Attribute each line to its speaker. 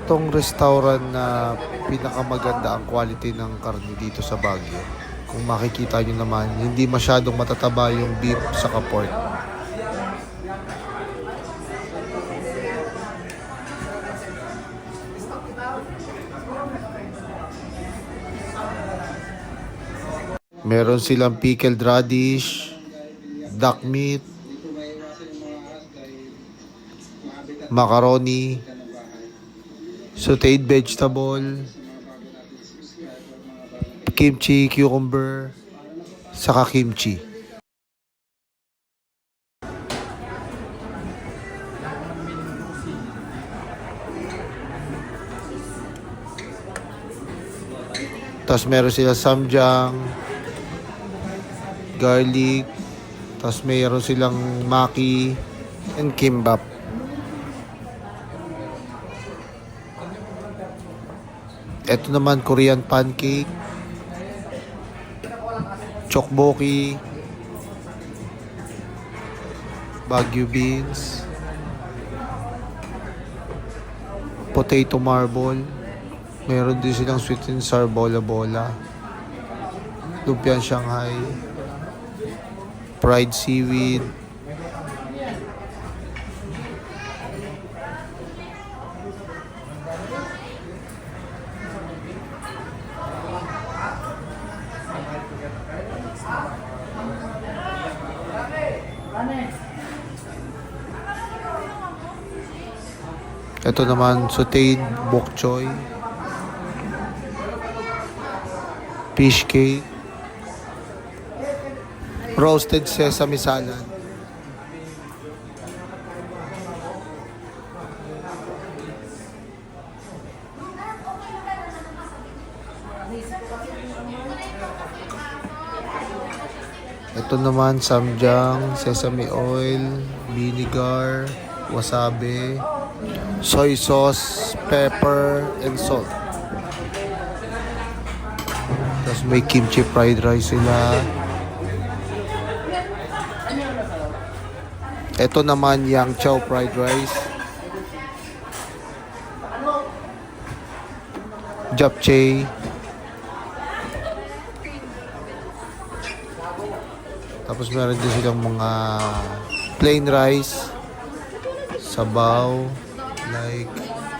Speaker 1: tong restaurant na pinakamaganda ang quality ng karne dito sa Baguio. Kung makikita nyo naman, hindi masyadong matataba yung beef sa pork. Meron silang pickled radish, duck meat, macaroni, sauteed vegetable, kimchi, cucumber, saka kimchi. Tapos meron sila samjang, garlic, tapos meron silang maki and kimbap. Ito naman Korean pancake, tteokbokki, Baguio beans, potato marble, meron din silang sweet and sour bola-bola, lumpiang Shanghai, fried seaweed, ito naman sauteed bok choy, fish cake, roasted sesame salad. Ito naman samjang, sesame oil, vinegar, wasabi, soy sauce, pepper, and salt. Tapos may kimchi fried rice sila. Ito naman yang chow fried rice, japchae, tapos meron din silang mga plain rice, sabaw, like